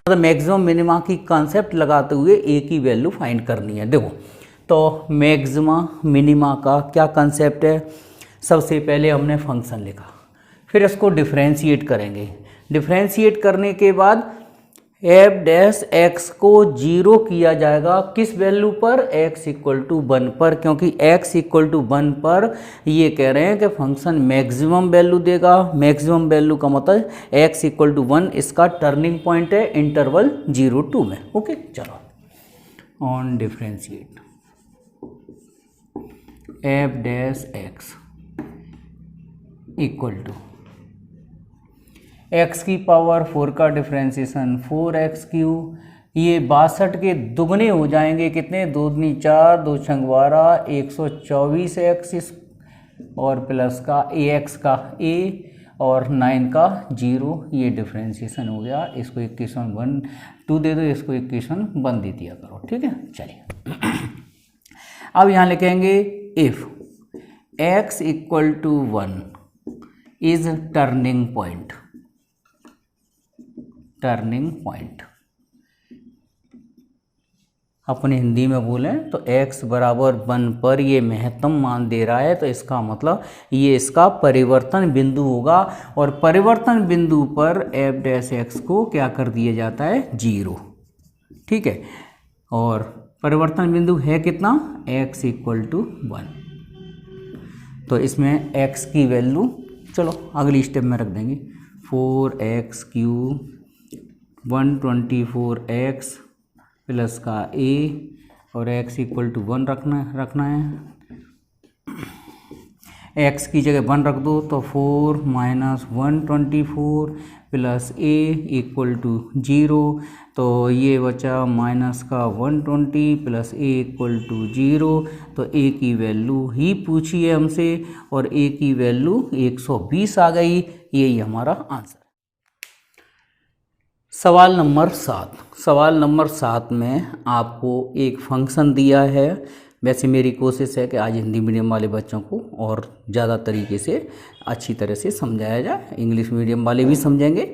मतलब maximum minima की concept लगाते हुए ए की वैल्यू फाइंड करनी है। देखो तो मैक्सिमा मिनिमा का क्या कॉन्सेप्ट है, सबसे पहले हमने फंक्शन लिखा, फिर इसको डिफरेंशिएट करेंगे। डिफरेंशिएट करने के बाद एफ डैश एक्स को जीरो किया जाएगा किस वैल्यू पर, एक्स इक्वल टू 1 पर, क्योंकि एक्स इक्वल टू 1 पर ये कह रहे हैं कि फंक्शन मैक्सिमम वैल्यू देगा। मैक्सिमम वैल्यू का मतलब एक्स इक्वल टू 1 इसका टर्निंग पॉइंट है इंटरवल 0 2 में। ओके चलो on differentiate f dash x equal to x की पावर 4 का डिफ्रेंसिएशन 4x³, ये 62 के दुगने हो जाएंगे कितने, 2 दूनी 4 2 छंग 12 124x और प्लस का ax का a और 9 का 0, ये डिफ्रेंसिएशन हो गया। इसको इक्वेशन 1 2 दे दो, इसको इक्वेशन 1 दे दिया करो। ठीक है चलिए अब यहाँ लिखेंगे if x equal to 1 is turning point. Turning point अपने हिंदी में बोलें तो x बराबर 1 पर ये महत्तम मान दे रहा है, तो इसका मतलब ये इसका परिवर्तन बिंदु होगा, और परिवर्तन बिंदु पर एफ डैश एक्स को क्या कर दिया जाता है, 0। ठीक है, और परिवर्तन बिंदु है कितना, x इक्वल टू 1। तो इसमें x की वैल्यू चलो अगली स्टेप में रख देंगे, 4x³ 124x प्लस का a और x इक्वल टू 1 रखना है। x की जगह 1 रख दो तो 4 minus 124 plus a equal to 0, तो ये बचा माइनस का 120 प्लस a इक्वल टू 0। तो a की वैल्यू ही पूछी है हमसे और a की वैल्यू 120 आ गई। यही हमारा आंसर। सवाल नंबर 7। सवाल नंबर 7 में आपको एक फंक्शन दिया है। वैसे मेरी कोशिश है कि आज हिंदी मीडियम वाले बच्चों को और ज़्यादा तरीके से अच्छी तरह से समझाया जाए, इंग्लिश मीडियम वाले भी समझेंगे।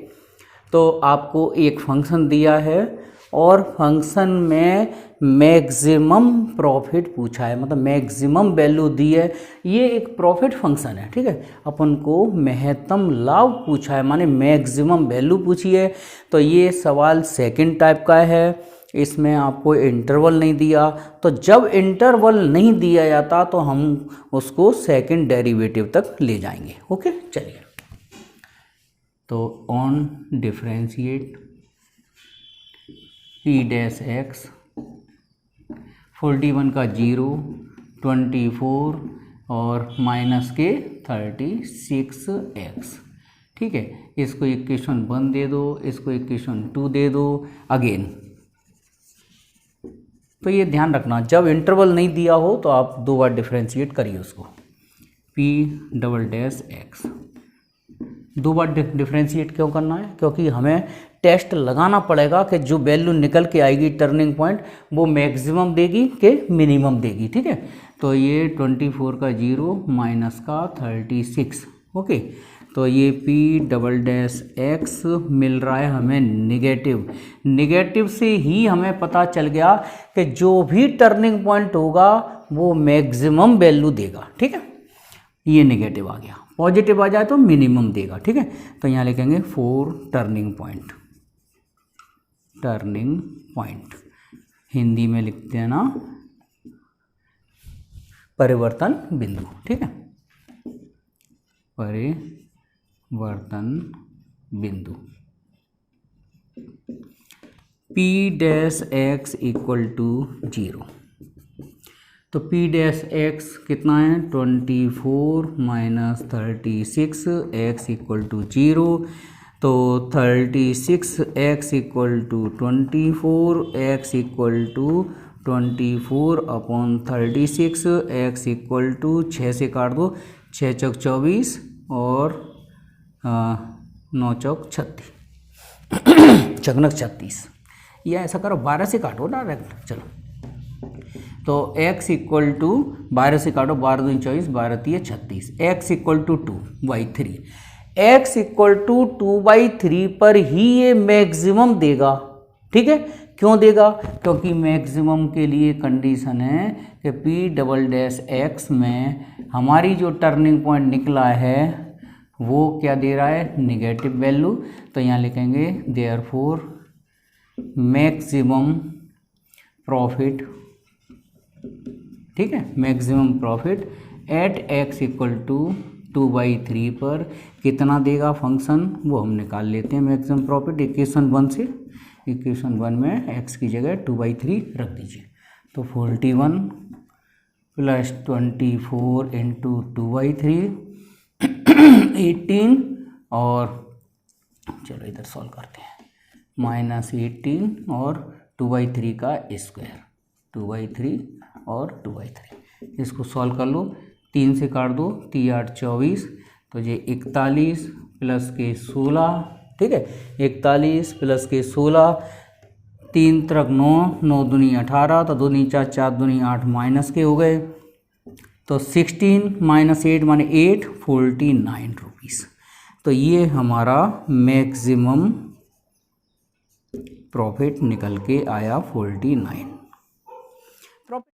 तो आपको एक फंक्शन दिया है और फंक्शन में मैक्सिमम प्रॉफिट पूछा है, मतलब मैक्सिमम वैल्यू दी है। ये एक प्रॉफिट फंक्शन है, ठीक है। अपन को महत्तम लाभ पूछा है, माने मैक्सिमम वैल्यू पूछी है। तो ये सवाल सेकंड टाइप का है, इसमें आपको इंटरवल नहीं दिया। तो जब इंटरवल नहीं दिया जाता तो हम उसको सेकंड डेरिवेटिव तक ले जाएंगे। ओके चलिए, तो on differentiate p dash x 41 का 0 24 और माइनस के 36x। ठीक है, इसको इक्वेशन 1 दे दो, इसको इक्वेशन 2 दे दो अगेन। तो ये ध्यान रखना, जब इंटरवल नहीं दिया हो तो आप 2 बार डिफरेंशिएट करिए उसको। p डबल डैश एक्स 2 बार डिफरेंशिएट क्यों करना है, क्योंकि हमें टेस्ट लगाना पड़ेगा कि जो वैल्यू निकल के आएगी टर्निंग पॉइंट वो मैक्सिमम देगी कि मिनिमम देगी। ठीक है, तो ये 24 का 0 माइनस का 36। ओके, तो ये p डबल डैश एक्स मिल रहा है हमें निगेटिव। निगेटिव से ही हमें पता चल गया कि जो भी टर्निंग पॉइंट होगा वो मैक्सिमम वैल्यू देगा। ठीक है, ये निगेटिव आ गया, पॉजिटिव आ जाए तो मिनिमम देगा। ठीक है, तो यहाँ लिखेंगे 4 turning point. Turning point Hindi में लिखते हैं ना परिवर्तन बिंदु। ठीक है, परिवर्तन बिंदु। p dash x equal to 0। तो p डैश एक्स कितना है, 24 माइनस 36 x इक्वल टू 0। तो 36x equal to 24, x equal to 24 upon 36, x equal to 6 से काट दो, 6 चौक 24 और 9 चौक 36 चकनक 36। या ऐसा करो 12 से काटो डायरेक्ट। चलो, तो x इक्वल टू 12 से काटो, 12 दूनी 24, 12 तीय 36, x equal to 2/3। x equal to 2/3 पर ही ये मैक्सिमम देगा। ठीक है, क्यों देगा? क्योंकि मैक्सिमम के लिए कंडीशन है कि पी डबल डैश एक्स में हमारी जो टर्निंग पॉइंट निकला है वो क्या दे रहा है? Negative value. तो यहाँ लिखेंगे देयरफॉर मैक्सिमम प्रॉफिट, ठीक है, maximum profit at x equal to 2/3 पर कितना देगा फंक्शन, वो हम निकाल लेते हैं मैक्सिमम प्रॉफिट इक्वेशन 1 से। इक्वेशन 1 में एक्स की जगह 2/3 रख दीजिए। तो 41 + 24 × 2/3 18, और चलो इधर सॉल्व करते हैं, -18 और 2/3 का स्क्वायर, 2/3 और 2/3, इसको सॉल्व कर लो। 3 से काट दो, 3 8 24, तो ये 41 + के 16, ठीक है, 41 + के 16, 3 × 9, 9 दूनी 18, तो 2 × 4, 4 दूनी 8, माइनस के हो गए, तो 16 - 8 माने 8, 49 रुपीज़। तो ये हमारा मैक्सिमम प्रॉफिट निकल के आया 49 प्रॉफिट।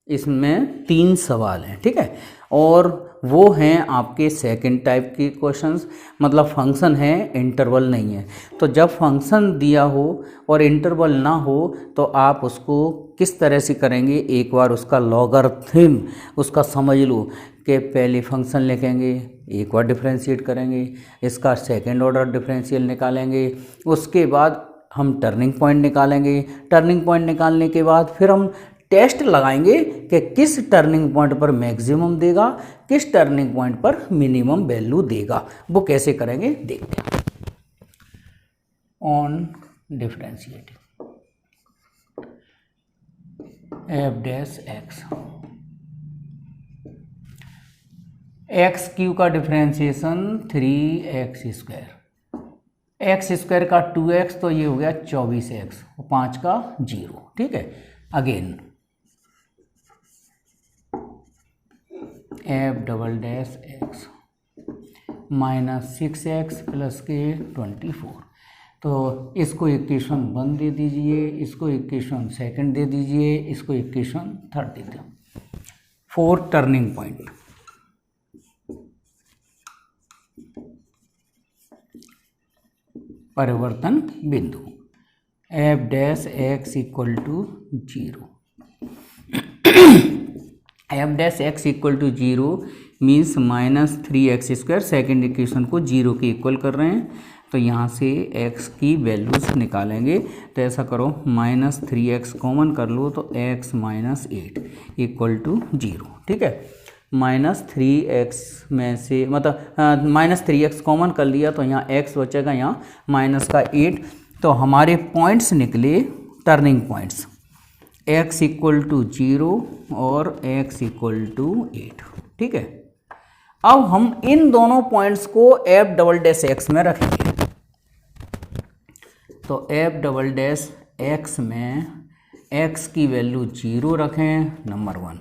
इसमें 3 सवाल हैं, ठीक है, और वो हैं आपके सेकंड टाइप के क्वेश्चंस, मतलब फंक्शन है, इंटरवल नहीं है। तो जब फंक्शन दिया हो और इंटरवल ना हो तो आप उसको किस तरह से करेंगे, एक बार उसका लॉगरिथम उसका समझ लो कि पहले फंक्शन लिखेंगे, एक बार डिफरेंशिएट करेंगे, इसका सेकंड ऑर्डर डिफरेंशियल निकालेंगे, उसके बाद हम टर्निंग पॉइंट निकालेंगे, टर्निंग पॉइंट निकालने के बाद फिर हम टेस्ट लगाएंगे कि किस टर्निंग पॉइंट पर मैक्सिमम देगा, किस टर्निंग पॉइंट पर मिनिमम वैल्यू देगा। वो कैसे करेंगे देखते हैं। On differentiating f dash x, x Q का डिफरेंशिएशन 3x², एक्स स्क्वायर का 2x, तो ये हो गया 24x, 5 का 0, ठीक है। Again f double dash x -6x + के 24, तो इसको इक्वेशन 1 दे दीजिए, इसको इक्वेशन सेकंड दे दीजिए, इसको इक्वेशन थर्ड दे दीजिए। 4 टर्निंग पॉइंट, परिवर्तन बिंदु, f dash x equal to 0, f dash x equal to 0 means -3x², second equation को 0 के इक्वल कर रहे हैं, तो यहाँ से x की वैल्यूज निकालेंगे। तो ऐसा करो, -3x कॉमन कर लो, तो x - 8 इक्वल टू 0, ठीक है। -3x में से मतलब -3x कॉमन कर लिया, तो यहाँ x बचेगा, यहाँ -8, तो हमारे पॉइंट्स निकले turning points, x equal to 0 और x इक्वल टू 8, ठीक है। अब हम इन दोनों पॉइंट्स को f डबल डैश एक्स में रखेंगे, तो f डबल डैश एक्स में x की वैल्यू 0 रखें, नंबर 1,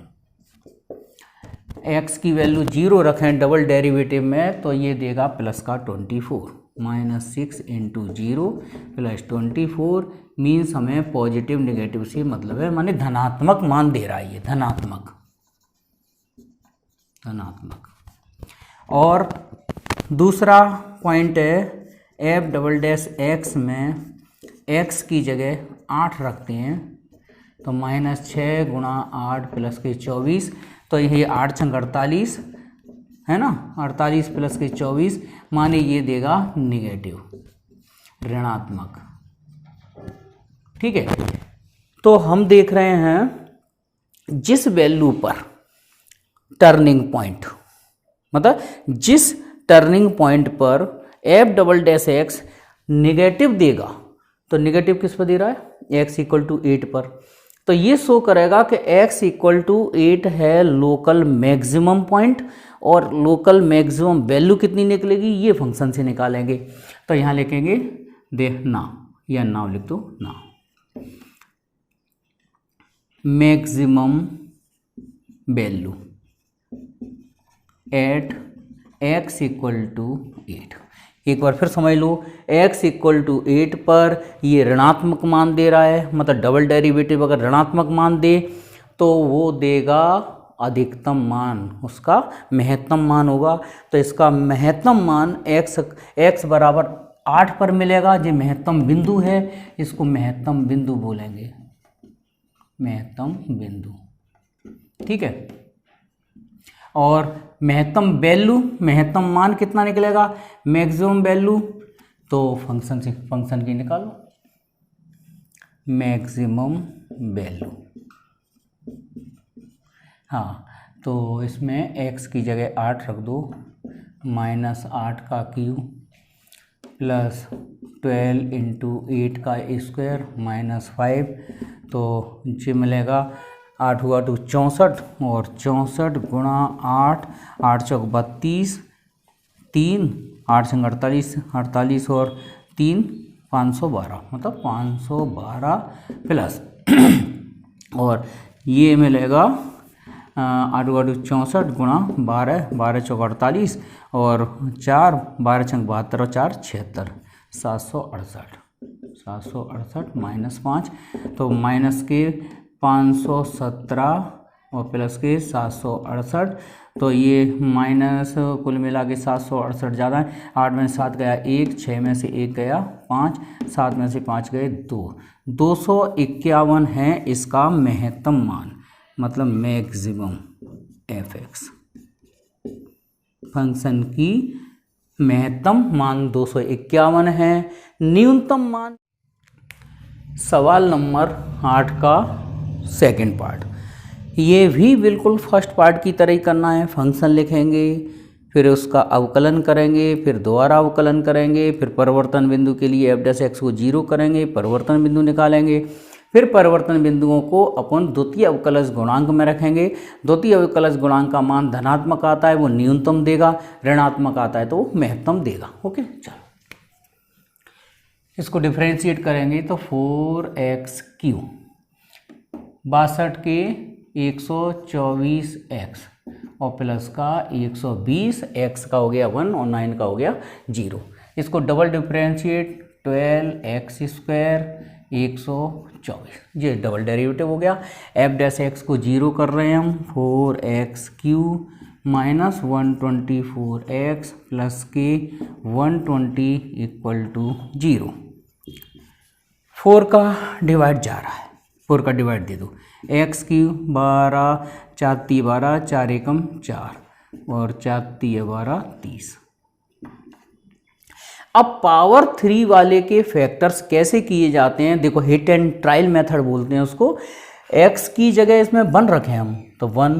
x की वैल्यू 0 रखें डबल डेरिवेटिव में, तो ये देगा प्लस का 24, -6 × 0 + 24 मीन्स हमें पॉजिटिव नेगेटिव से मतलब है, माने धनात्मक मान दे रहा है, ये धनात्मक। और दूसरा पॉइंट है f डबल डैश एक्स में x की जगह 8 रखते हैं, तो -6 × 8 + के 24, तो ये 8 × 48 है ना, 48 + के 24 माने ये देगा निगेटिव, ऋणात्मक, ठीक है। तो हम देख रहे हैं जिस वैल्यू पर टर्निंग पॉइंट, मतलब जिस टर्निंग पॉइंट पर f double dash x negative देगा, तो निगेटिव किस पर दे रहा है, x इक्वल टू 8 पर, तो ये शो करेगा कि x इक्वल टू 8 है लोकल मैक्सिमम पॉइंट, और लोकल मैक्सिमम वैल्यू कितनी निकलेगी ये फंक्शन से निकालेंगे। तो यहाँ लिखेंगे नाउ, या नाउ लिख दो, now maximum value at x equal to 8, एक बार फिर समझ लो, x इक्वल टू 8 पर ये ऋणात्मक मान दे रहा है, मतलब डबल डेरिवेटिव अगर ऋणात्मक मान दे तो वो देगा अधिकतम मान, उसका महत्तम मान होगा। तो इसका महत्तम मान x बराबर 8 पर मिलेगा। जो महत्तम बिंदु है इसको महत्तम बिंदु बोलेंगे, महत्तम बिंदु, ठीक है। और महत्तम वैल्यू, महत्तम मान कितना निकलेगा, मैक्सिमम वैल्यू, तो फंक्शन से फंक्शन की निकालो, मैक्सिमम वैल्यू। हाँ, तो इसमें x की जगह 8 रख दो, -8 का क्यूब प्लस 12 इंटू 8 का स्क्वायर -5, तो ये मिलेगा 8 हुआ तो 64, और 64 गुणा 8, 8 चौक 32, 3 8 से 48, 48 और 3 512, मतलब 512 प्लस और ये मिलेगा 8 हुआ तो 64 गुणा 12, 12 चौक 48 और 4 12 छंग 72 और 4 76, 768, 768 -5, तो माइनस के 517 और प्लस के 768, तो ये माइनस कुल मिला के 768 ज़्यादा है। 8 में से 7 गया 1, 6 में से 1 गया 5, 7 में से 5 गए 2, 251 है इसका महत्तम मान, मतलब मैक्सिमम f(x). फंक्शन की महत्तम मान 251 है। न्यूनतम मान, सवाल नंबर 8 का सेकंड पार्ट, ये भी बिल्कुल फर्स्ट पार्ट की तरह ही करना है। फंक्शन लिखेंगे, फिर उसका अवकलन करेंगे, फिर दोबारा अवकलन करेंगे, फिर परिवर्तन बिंदु के लिए f' को 0 करेंगे, परिवर्तन बिंदु निकालेंगे, फिर परिवर्तन बिंदुओं को अपन द्वितीय अवकलज गुणांक में रखेंगे। द्वितीय अवकलज गुणांक का मान धनात्मक आता है वो न्यूनतम देगा, ऋणात्मक आता है तो वो महत्तम देगा। ओके, चलो इसको डिफरेंशिएट करेंगे तो 4x³ 62 के 124x और प्लस का 120, x का हो गया 1 और 9 का हो गया 0। इसको डबल डिफरेंशिएट 12x² 124, ये डबल डेरिवेटिव हो गया। f' को 0 कर रहे हैं हम, 4x³ माइनस 124x प्लस के 120 इक्वल टू 0। 4 का डिवाइड जा रहा है, 4 का डिवाइड दे दो, x³ 12, 4 × 12, 4 एकम 4 और 4 × 12 30। अब पावर 3 वाले के फैक्टर्स कैसे किए जाते हैं, देखो हिट एंड ट्रायल मेथड बोलते हैं उसको। x की जगह इसमें 1 रखें हम, तो 1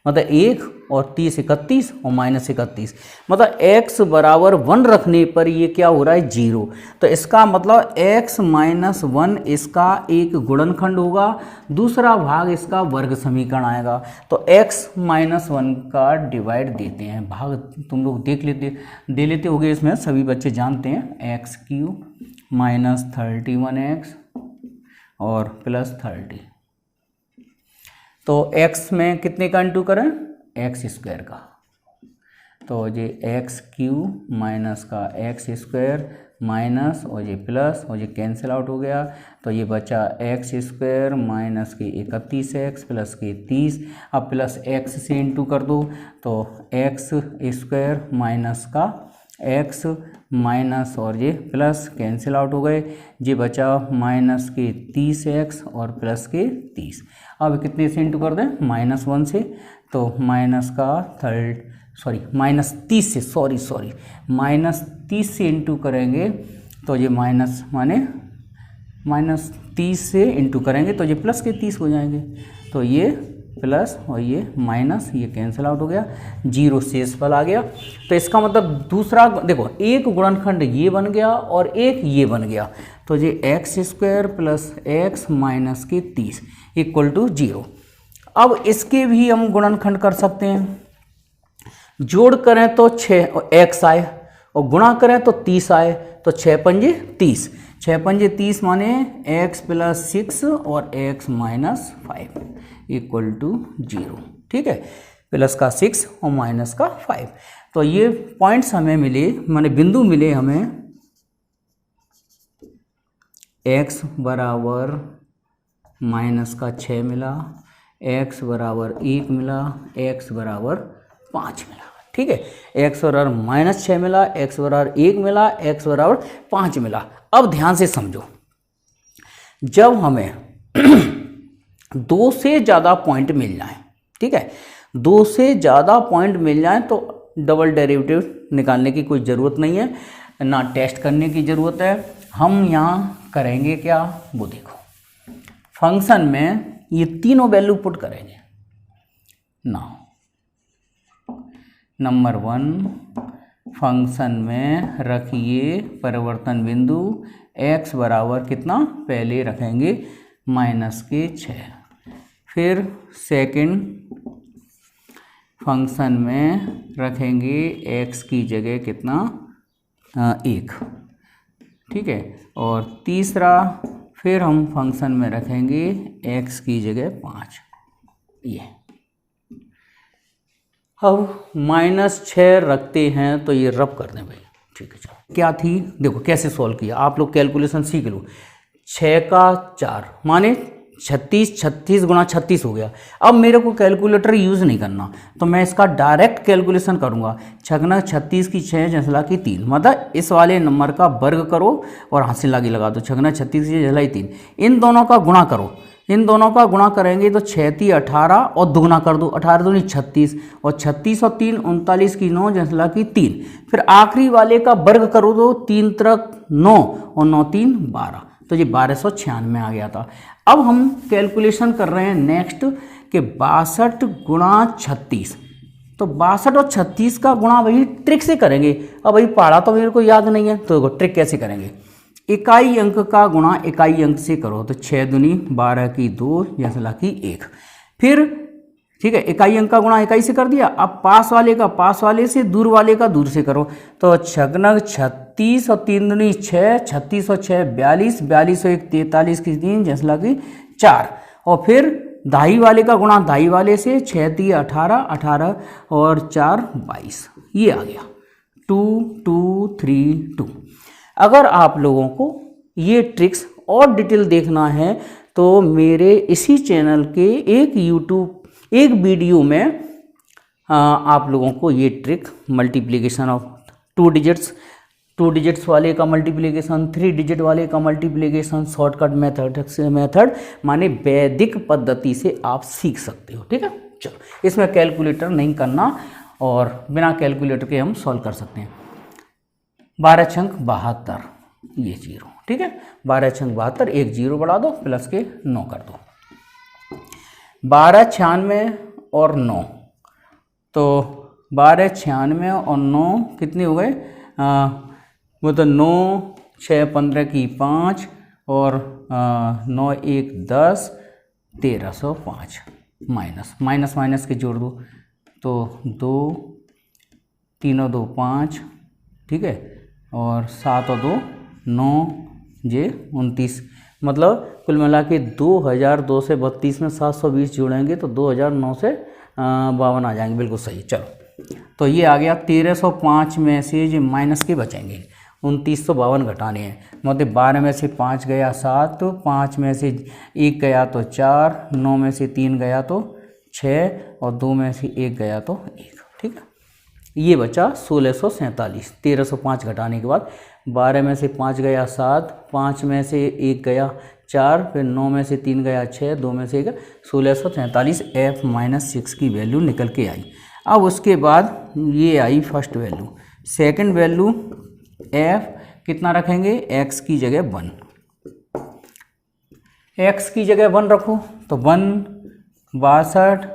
मतलब 1 और 30 31 और -31, मतलब x बराबर 1 रखने पर ये क्या हो रहा है 0। तो इसका मतलब x - 1 इसका एक गुणनखंड होगा, दूसरा भाग इसका वर्ग समीकरण आएगा। तो x - 1 का डिवाइड देते हैं, भाग तुम लोग दे लेते होगे, इसमें सभी बच्चे जानते हैं। x³ -31x और प्लस 30, तो x में कितने का इंटू करें, x² का, तो ये x³ माइनस का x² माइनस और ये प्लस और ये कैंसिल आउट हो गया, तो ये बचा x² माइनस के 31x प्लस के 30। अब प्लस x से इंटू कर दो, तो x² माइनस का x माइनस और ये प्लस कैंसिल आउट हो गए, ये बचा माइनस के 30x और प्लस के 30। अब कितने से इंटू कर दें, -1 से, तो माइनस का -30 से -30 से इंटू करेंगे, तो ये माइनस माने -30 से इंटू करेंगे तो ये प्लस के 30 हो जाएंगे, तो ये प्लस और ये माइनस, ये कैंसिल आउट हो गया, 0 शेष फल आ गया। तो इसका मतलब दूसरा, देखो एक गुणनखंड ये बन गया और एक ये बन गया, तो ये x² प्लस x माइनस के 30 इक्वल टू 0। अब इसके भी हम गुणनखंड कर सकते हैं, जोड़ करें तो 6x आए और गुणा करें तो 30 आए, तो 6 पंजे 30, 6 पंजे 30 माने x + 6 और x - 5 इक्वल टू 0। ठीक है, प्लस का 6 और माइनस का 5, तो ये पॉइंट्स हमें मिले, माने बिंदु मिले हमें x बराबर -6 मिला, x बराबर 1 मिला, x बराबर 5 मिला। ठीक है, x बराबर -6 मिला, x बराबर 1 मिला, x बराबर 5 मिला। अब ध्यान से समझो, जब हमें 2 से ज़्यादा पॉइंट मिल जाए, ठीक है, 2 से ज़्यादा पॉइंट मिल जाए तो डबल डेरिवेटिव निकालने की कोई ज़रूरत नहीं है, ना टेस्ट करने की ज़रूरत है। हम यहाँ करेंगे क्या, वो देखो, फंक्शन में ये तीनों वैल्यू पुट करेंगे ना। नंबर 1, फंक्शन में रखिए परिवर्तन बिंदु x बराबर कितना, पहले रखेंगे -6। फिर सेकंड फंक्शन में रखेंगे x की जगह कितना, 1। ठीक है, और तीसरा फिर हम फंक्शन में रखेंगे x की जगह 5। ये अब -6 रखते हैं तो ये रब कर दें भाई। ठीक है, चलो क्या थी, देखो कैसे सॉल्व किया, आप लोग कैलकुलेशन सीख लो। 6 का 4 माने 36, 36 गुणा 36 हो गया। अब मेरे को कैलकुलेटर यूज़ नहीं करना, तो मैं इसका डायरेक्ट कैलकुलेशन करूँगा। 6 36 की 6 जसला की 3, मतलब इस वाले नंबर का वर्ग करो और हासिल लागी लगा दो। 6 36 की जसला 3, इन दोनों का गुणा करो। इन दोनों का गुणा करेंगे तो 6 3 18 और दुगुना कर दो, 18 दूनी 36 और 36 और 3 39 की 9 जसला की 3। फिर आखिरी वाले का वर्ग करो तो 3 त्रिक 9 और 9 3 12, तो ये 1296 आ गया था। अब हम कैलकुलेशन कर रहे हैं नेक्स्ट कि 62 गुणा 36, तो 62 और 36 का गुणा वही ट्रिक से करेंगे। अब वही पढ़ा तो मेरे को याद नहीं है, तो ट्रिक कैसे करेंगे, इकाई अंक का गुणा इकाई अंक से करो, तो 6 दूनी 12 की 2 जसला की 1। फिर ठीक है, इकाई अंक का गुणा इकाई से कर दिया। अब पास वाले का पास वाले से, दूर वाले का दूर से करो, तो 6 36 और 3 दूनी 6, 36 और 6 42, 42 और 1 43 की 3 जसला की 4। और फिर दाई वाले का गुणा दाई वाले से, 6 3 18, 18 और 4 22, ये आ गया 2 2 3 2। अगर आप लोगों को ये ट्रिक्स और डिटेल देखना है तो मेरे इसी चैनल के एक वीडियो में आप लोगों को ये ट्रिक मल्टीप्लिकेशन ऑफ 2 डिजिट्स वाले का मल्टीप्लिकेशन, 3 डिजिट वाले का मल्टीप्लिकेशन, शॉर्टकट मेथड माने वैदिक पद्धति से आप सीख सकते हो। ठीक है, चलो इसमें कैलकुलेटर नहीं करना और बिना कैलकुलेटर के हम सॉल्व कर सकते हैं। 12 छंक 72, ये 0। ठीक है, 12 छंक 72, एक 0 बढ़ा दो, प्लस के 9 कर दो। 12 96 और 9, तो 12 96 और 9 कितने हो गए, वो तो 9 6 15 की 5 और 9 1 10, 1305 माइनस के जोड़ दो, तो 2 3 2 5, ठीक है, और 7 और 2 9 जे 29, मतलब कुल मिला के 2002 से 32 में 720 जोड़ेंगे तो 2009 से 52 आ जाएंगे, बिल्कुल सही। चलो तो ये आ गया 1305 में से जो माइनस के बचेंगे 2952 घटाने हैं, मतलब 12 में से 5 गया 7, 5 में से 1 गया तो 4, 9 में से 3 गया तो 6 और 2 में से 1 गया तो 1। ठीक है, ये बचा 1647। 1305 घटाने के बाद 12 में से 5 गया 7, 5 में से 1 गया 4, फिर 9 में से 3 गया 6, 2 में से 1, 1643 f-6 की वैल्यू निकल के आई। अब उसके बाद ये I first value. Second value f कितना रखेंगे, x की जगह 1, x की जगह 1 रखो, तो 1 62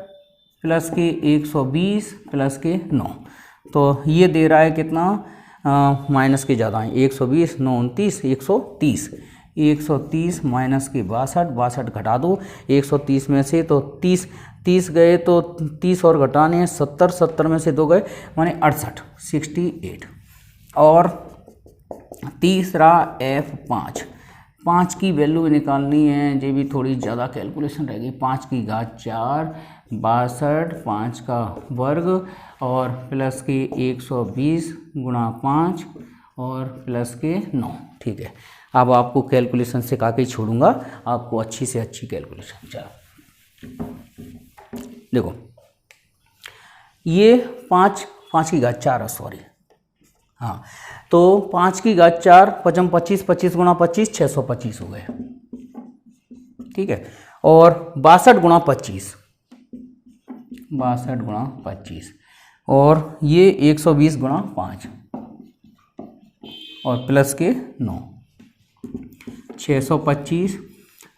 प्लस के 120 प्लस के 9, तो ये दे रहा है कितना, माइनस के ज़्यादा है, 120 9 29 130, 130 माइनस के 62 घटा दो 130 में से, तो 30 गए तो 30 और घटाने हैं 70 में से 2 गए माने 68 और तीसरा f5 5 की वैल्यू निकालनी है, ये भी थोड़ी ज़्यादा कैलकुलेशन रहेगी। 5 की घात 4 62 5 का वर्ग और प्लस के 120 गुणा 5 और प्लस के 9। ठीक है, अब आपको कैलकुलेशन सिखा के ही छोड़ूंगा, आपको अच्छी से अच्छी कैलकुलेशन। चलो देखो, ये 5 की घात 4 है, सॉरी, हाँ, तो 5 की घात 4 पचम 25, 25 गुणा 25 625 हो गए। ठीक है, और 62 गुणा 25, 62 गुणा 25 और ये 120 गुणा 5 और प्लस के 9 625।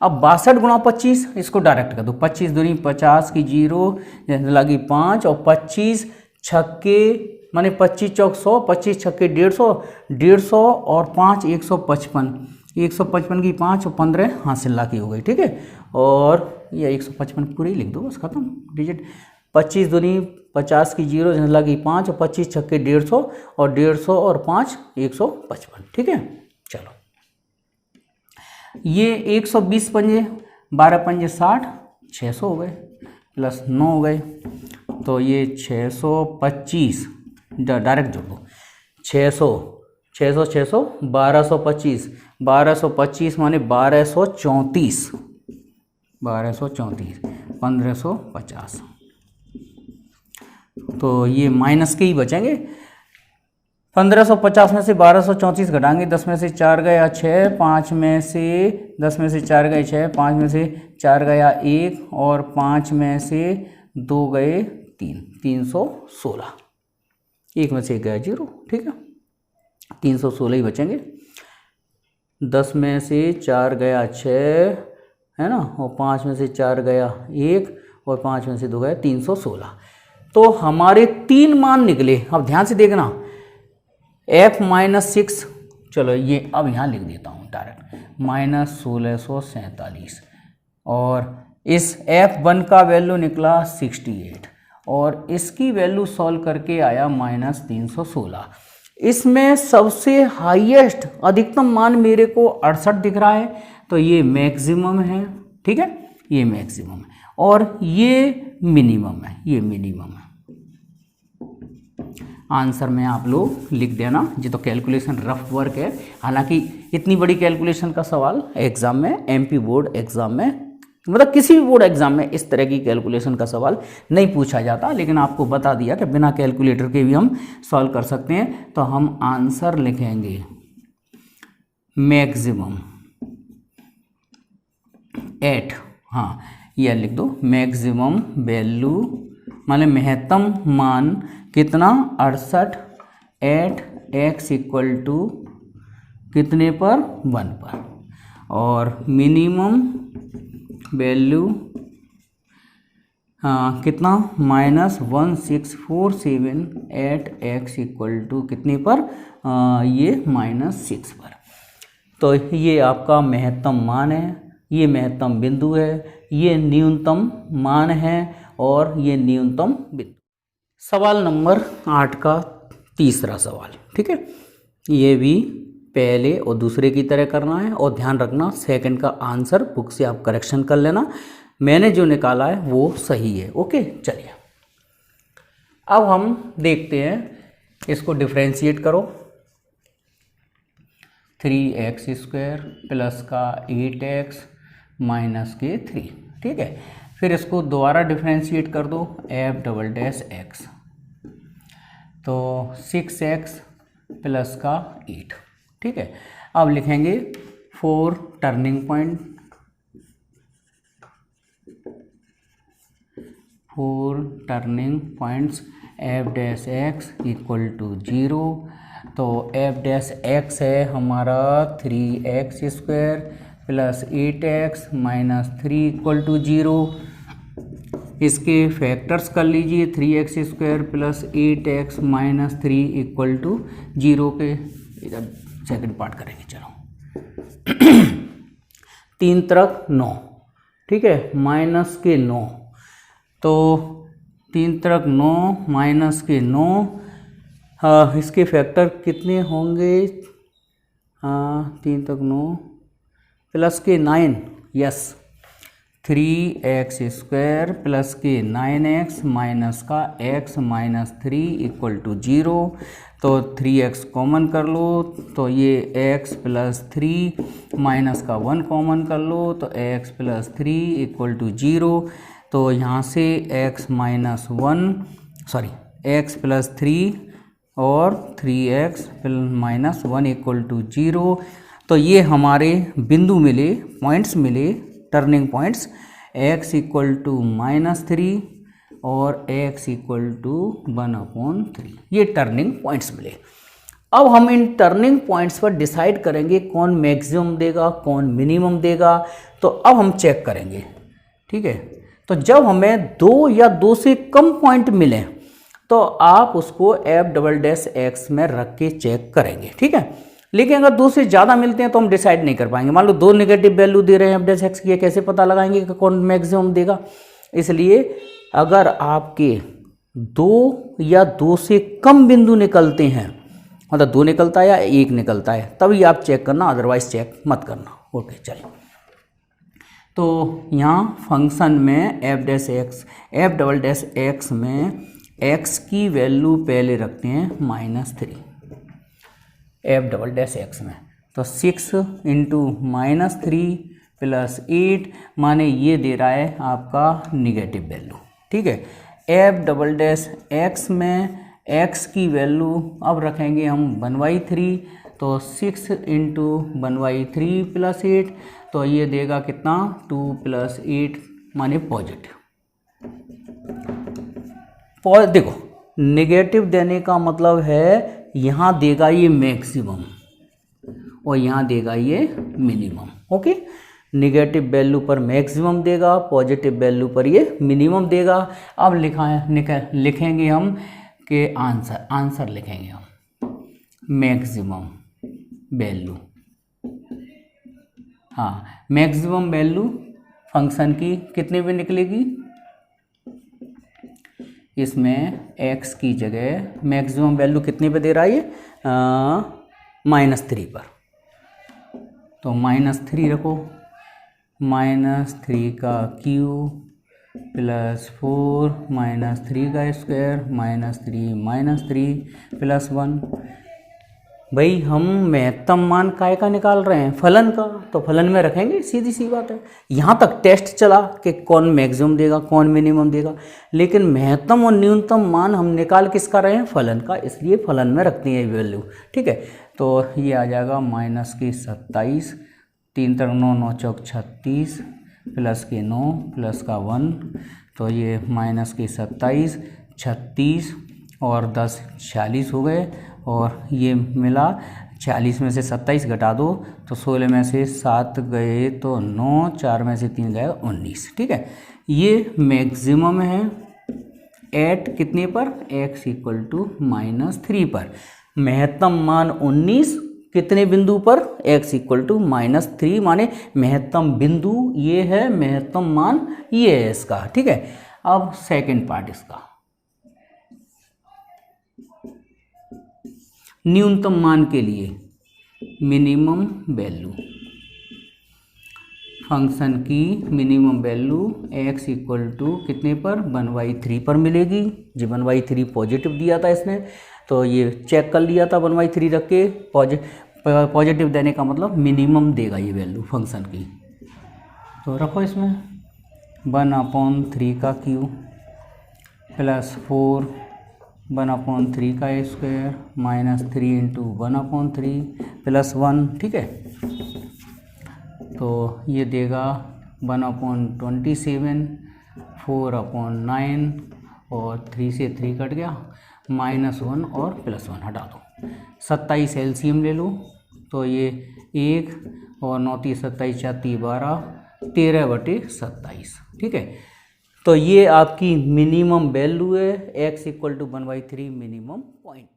अब 62 गुणा 25 इसको डायरेक्ट कर दो, 25 दूनी 50 की 0 लगी 5 और 25 छक्के माने 25 चौक 100, 25 छक्के 150, 150 और 5 155, 155 की 5 और 15 हासिल लाखी हो गई। ठीक है, और ये 155 पूरी लिख दो, बस खत्म डिजिट। 25 दूनी 50 की 0 लगी 5 और 25 छक्के 150 और 150 और 5 155। ठीक है, चलो ये 120 पंजे 12 पंजे 60, 600 हो गए प्लस 9 हो गए, तो ये 625 डायरेक्ट जोड़ दो। 600 600 600 1225, 1225 माने 1234, 1234 1550, तो ये माइनस के ही बचेंगे। 1550 में से 1234 घटाएंगे, 10 में से 4 गया 6, 5 में से 10 में से 4 गए 6, 5 में से 4 गया 1 और 5 में से 2 गए 3, 316, 1 में से 1 गया 0। ठीक है, 316 ही बचेंगे। 10 में से 4 गया 6 है ना, और 5 में से 4 गया 1 और 5 में से 2 गया 316। तो हमारे 3 मान निकले। अब ध्यान से देखना, f-6, चलो ये अब यहाँ लिख देता हूँ डायरेक्ट, -1647 और इस f1 का वैल्यू निकला 68 और इसकी वैल्यू सॉल्व करके आया -316। इसमें सबसे हाईएस्ट अधिकतम मान मेरे को 68 दिख रहा है, तो ये मैक्सिमम है। ठीक है, ये मैक्सिमम है और ये मिनिमम है, ये मिनिमम है। आंसर में आप लोग लिख देना, ये तो कैलकुलेशन रफ वर्क है, हालांकि इतनी बड़ी कैलकुलेशन का सवाल एग्जाम में, एमपी बोर्ड एग्जाम में, मतलब किसी भी बोर्ड एग्जाम में इस तरह की कैलकुलेशन का सवाल नहीं पूछा जाता, लेकिन आपको बता दिया कि बिना कैलकुलेटर के भी हम सॉल्व कर सकते हैं। तो हम आंसर लिखेंगे मैक्सिमम एट, हाँ यह लिख दो, मैक्सिमम वैल्यू माने महत्तम मान कितना 68 एट x इक्वल टू कितने पर 1 पर, और मिनिमम वैल्यू कितना -1647 एट x इक्वल टू कितने पर, ये -6 पर। तो ये आपका महत्तम मान है, ये महत्तम बिंदु है, ये न्यूनतम मान है और ये न्यूनतम बिंदु। सवाल नंबर 8 का तीसरा सवाल। ठीक है, ये भी पहले और दूसरे की तरह करना है और ध्यान रखना सेकंड का आंसर बुक से आप करेक्शन कर लेना, मैंने जो निकाला है वो सही है। ओके, चलिए अब हम देखते हैं, इसको डिफ्रेंशिएट करो। 3x² प्लस का 8x माइनस के 3। ठीक है, फिर इसको दोबारा डिफ्रेंशिएट कर दो, f'(x), तो 6x प्लस का 8। ठीक है, अब लिखेंगे 4 turning point, 4 turning points f'(x) equal to 0। तो f'(x) है हमारा 3x² plus 8x minus 3 equal to 0। इसके फैक्टर्स कर लीजिए, 3x² plus 8x minus 3 equal to 0 के इधर सेकंड पार्ट करेंगे। चलो 3 तरफ 9, ठीक है, माइनस के 9, तो 3 तरफ 9 माइनस के 9, इसके फैक्टर कितने होंगे, 3 तक 9 प्लस के 9, यस 3x² प्लस के 9x माइनस का x माइनस 3 इक्वल टू 0। तो 3x कॉमन कर लो तो ये x प्लस 3 माइनस का 1 कॉमन कर लो तो x प्लस 3 इक्वल टू 0। तो यहाँ से x minus 1 sorry x plus 3 और 3x माइनस 1 इक्वल टू 0। तो ये हमारे बिंदु मिले, पॉइंट्स मिले, turning points x equal to -3 और x इक्वल टू 1/3, ये टर्निंग पॉइंट्स मिले। अब हम इन टर्निंग पॉइंट्स पर डिसाइड करेंगे कौन मैक्सिमम देगा कौन मिनिमम देगा। तो अब हम चेक करेंगे, ठीक है। तो जब हमें 2 या 2 से कम पॉइंट मिले तो आप उसको f"x में रख के चेक करेंगे, ठीक है। लेकिन अगर 2 से ज़्यादा मिलते हैं तो हम डिसाइड नहीं कर पाएंगे। मान लो 2 नेगेटिव वैल्यू दे रहे हैं f'(x) की, कैसे पता लगाएंगे कि कौन मैक्सिमम देगा। इसलिए अगर आपके 2 या 2 से कम बिंदु निकलते हैं, मतलब 2 निकलता है या 1 निकलता है, तभी आप चेक करना, अदरवाइज चेक मत करना। ओके चलिए, तो यहाँ फंक्शन में f'(x) में x की वैल्यू पहले रखते हैं -3 f'(x) में। तो 6 इंटू -3 प्लस 8 माने ये दे रहा है आपका निगेटिव वैल्यू, ठीक है। f'(x) में x की वैल्यू अब रखेंगे हम 1/3, तो 6 इंटू 1/3 प्लस 8, तो ये देगा कितना 2 + 8 माने पॉजिटिव। देखो निगेटिव देने का मतलब है यहाँ देगा ये मैक्सिमम और यहाँ देगा ये मिनिमम। ओके, निगेटिव वैल्यू पर मैक्सिमम देगा, पॉजिटिव वैल्यू पर ये मिनिमम देगा। अब लिखेंगे हम कि आंसर लिखेंगे हम मैक्सिमम वैल्यू। हाँ, मैक्सिमम वैल्यू फंक्शन की कितने पे निकलेगी, इसमें x की जगह मैक्सिमम वैल्यू कितने पे दे रहा है ये -3 पर। तो -3 रखो, -3 का क्यूब प्लस 4 -3 का स्क्वायर -3 प्लस 1। भाई हम महत्तम मान काय का निकाल रहे हैं, फलन का, तो फलन में रखेंगे, सीधी सी बात है। यहाँ तक टेस्ट चला कि कौन मैक्सिमम देगा कौन मिनिमम देगा, लेकिन महत्तम और न्यूनतम मान हम निकाल किसका रहे हैं, फलन का, इसलिए फलन में रखते हैं वैल्यू, ठीक है। तो ये आ जाएगा -27, 3 × 9 9 चौक 36 प्लस के 9 प्लस का 1, तो ये -27 36 और 10 46 हो गए, और ये मिला 40 में से 27 घटा दो तो 16 में से 7 गए तो 9, 4 में से 3 गए 19, ठीक है। ये मैक्सिमम है एट कितने पर, x इक्वल टू -3 पर। महत्तम मान 19 कितने बिंदु पर, x इक्वल टू -3 माने महत्तम बिंदु ये है, महत्तम मान ये है इसका, ठीक है। अब सेकंड पार्ट इसका, न्यूनतम मान के लिए मिनिमम वैल्यू, फंक्शन की minimum value x equal to कितने पर, 1/3 पर मिलेगी जी। 1/3 पॉजिटिव दिया था इसने, तो ये चेक कर लिया था 1/3 रख के, पॉजिटिव देने का मतलब मिनिमम देगा ये वैल्यू फंक्शन की। तो रखो इसमें 1/3 का क्यूब प्लस 4 1/3 का स्क्वायर -3 इंटू 1/3 प्लस 1, ठीक है। तो ये देगा 1/27 4/9 और 3 से 3 कट गया, -1 और +1 हटा दो। 27 एलसीएम ले लो, तो ये 1 और 9 × 27 = 12 13/27, ठीक है। तो ये आपकी मिनिमम वैल्यू है, x equal to 1/3 minimum point.